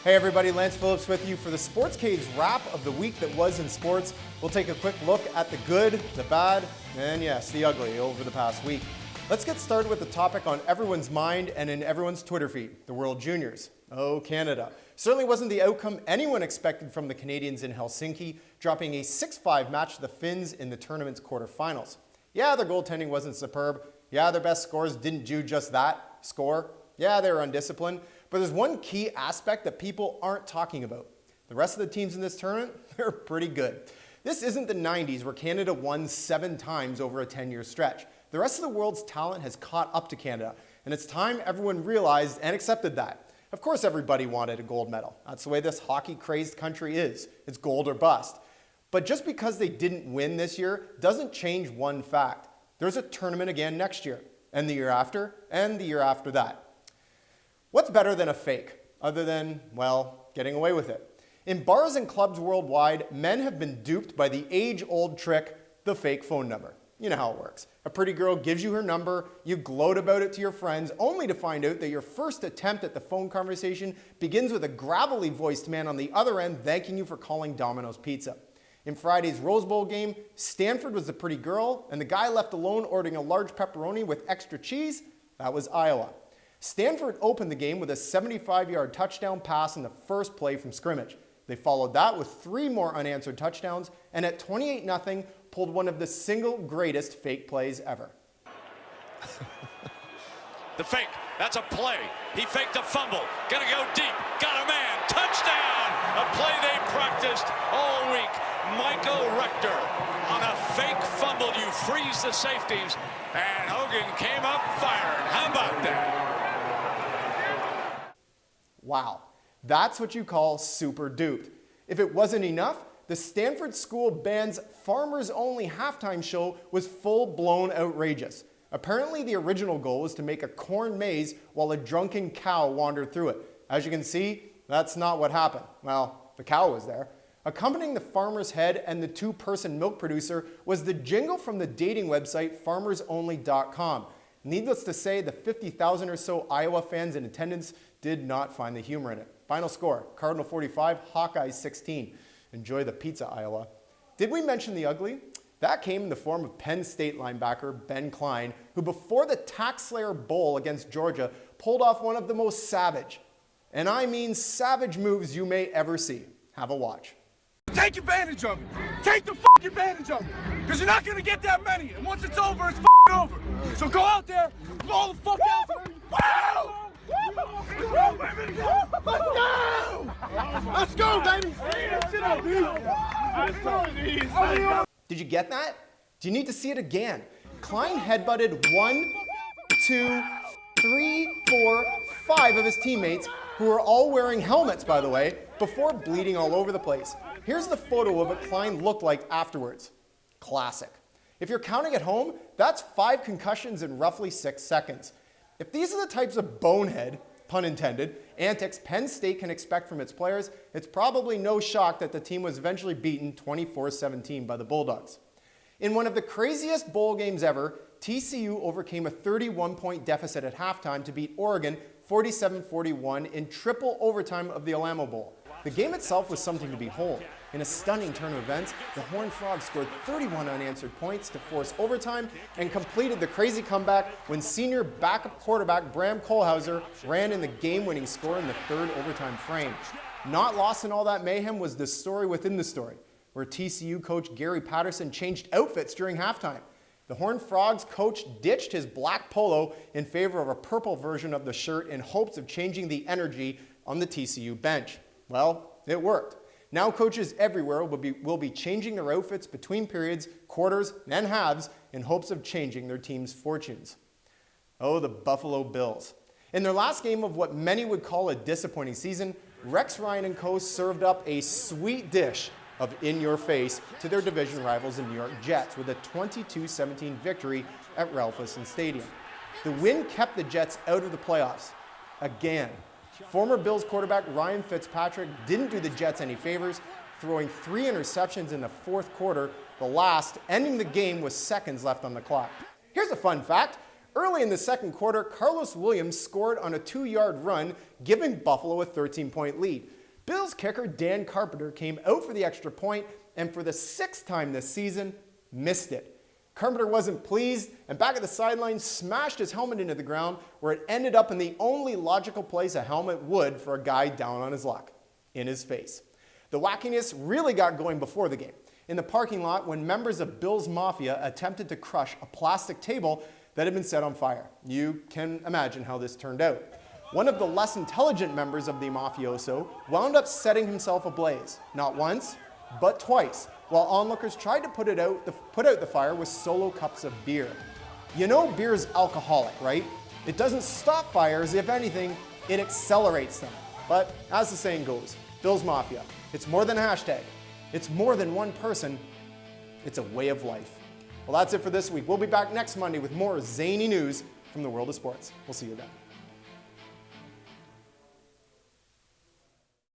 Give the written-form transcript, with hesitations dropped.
Hey everybody, Lance Phillips with you for the Sportscades wrap of the week that was in sports. We'll take a quick look at the good, the bad, and yes, the ugly over the past week. Let's get started with the topic on everyone's mind and in everyone's Twitter feed, the World Juniors. Oh, Canada. Certainly wasn't the outcome anyone expected from the Canadians in Helsinki, dropping a 6-5 match to the Finns in the tournament's quarterfinals. Yeah, their goaltending wasn't superb. Yeah, their best scores didn't do just that, score. Yeah, they were undisciplined. But there's one key aspect that people aren't talking about. The rest of the teams in this tournament, they're pretty good. This isn't the 90s where Canada won 7 times over a 10-year stretch. The rest of the world's talent has caught up to Canada, and it's time everyone realized and accepted that. Of course everybody wanted a gold medal. That's the way this hockey-crazed country is. It's gold or bust. But just because they didn't win this year doesn't change one fact. There's a tournament again next year, and the year after, and the year after that. What's better than a fake, other than, well, getting away with it? In bars and clubs worldwide, men have been duped by the age-old trick, the fake phone number. You know how it works. A pretty girl gives you her number, you gloat about it to your friends, only to find out that your first attempt at the phone conversation begins with a gravelly-voiced man on the other end thanking you for calling Domino's Pizza. In Friday's Rose Bowl game, Stanford was the pretty girl, and the guy left alone ordering a large pepperoni with extra cheese, that was Iowa. Stanford opened the game with a 75-yard touchdown pass in the first play from scrimmage. They followed that with 3 more unanswered touchdowns, and at 28-0, pulled one of the single greatest fake plays ever. The fake, that's a play. He faked a fumble, gonna go deep, got a man, touchdown! A play they practiced all week. Michael Rector on a fake fumble, you freeze the safeties, and Hogan came up firing. How about that? Wow, that's what you call super duped. If it wasn't enough, the Stanford School Band's Farmers Only halftime show was full-blown outrageous. Apparently the original goal was to make a corn maze while a drunken cow wandered through it. As you can see, that's not what happened. Well, the cow was there. Accompanying the farmer's head and the 2-person milk producer was the jingle from the dating website farmersonly.com. Needless to say, the 50,000 or so Iowa fans in attendance did not find the humor in it. Final score, Cardinal 45, Hawkeyes 16. Enjoy the pizza, Iowa. Did we mention the ugly? That came in the form of Penn State linebacker Ben Klein, who before the Tax Slayer Bowl against Georgia pulled off one of the most savage, and I mean savage moves you may ever see. Have a watch. Take advantage of it. Take the advantage of it. Because you're not going to get that many. And once it's over, it's over. So go out there, blow the fuck out. Wow! Let's go! Let's go, baby! Did you get that? Do you need to see it again? Klein headbutted 1, 2, 3, 4, 5 of his teammates, who were all wearing helmets, by the way, before bleeding all over the place. Here's the photo of what Klein looked like afterwards. Classic. If you're counting at home, that's 5 concussions in roughly 6 seconds. If these are the types of bonehead, pun intended, antics Penn State can expect from its players, it's probably no shock that the team was eventually beaten 24-17 by the Bulldogs. In one of the craziest bowl games ever, TCU overcame a 31-point deficit at halftime to beat Oregon 47-41 in triple overtime of the Alamo Bowl. The game itself was something to behold. In a stunning turn of events, the Horned Frogs scored 31 unanswered points to force overtime and completed the crazy comeback when senior backup quarterback Bram Kohlhauser ran in the game-winning score in the 3rd overtime frame. Not lost in all that mayhem was the story within the story, where TCU coach Gary Patterson changed outfits during halftime. The Horned Frogs coach ditched his black polo in favor of a purple version of the shirt in hopes of changing the energy on the TCU bench. Well, it worked. Now coaches everywhere will be changing their outfits between periods, quarters, and halves in hopes of changing their team's fortunes. Oh, the Buffalo Bills. In their last game of what many would call a disappointing season, Rex Ryan and co. served up a sweet dish of in-your-face to their division rivals the New York Jets with a 22-17 victory at Ralph Wilson Stadium. The win kept the Jets out of the playoffs. Again. Former Bills quarterback Ryan Fitzpatrick didn't do the Jets any favors, throwing 3 interceptions in the 4th quarter, the last ending the game with seconds left on the clock. Here's a fun fact. Early in the second quarter, Carlos Williams scored on a 2-yard run, giving Buffalo a 13-point lead. Bills kicker Dan Carpenter came out for the extra point, and for the 6th time this season, missed it. Carpenter wasn't pleased, and back at the sideline, smashed his helmet into the ground, where it ended up in the only logical place a helmet would for a guy down on his luck, in his face. The wackiness really got going before the game, in the parking lot when members of Bills Mafia attempted to crush a plastic table that had been set on fire. You can imagine how this turned out. One of the less intelligent members of the mafioso wound up setting himself ablaze, not once, but twice, while onlookers tried to put out the fire with solo cups of beer. You know beer's alcoholic, right? It doesn't stop fires, if anything, it accelerates them. But as the saying goes, Bills Mafia, it's more than a hashtag. It's more than one person. It's a way of life. Well, that's it for this week. We'll be back next Monday with more zany news from the world of sports. We'll see you then.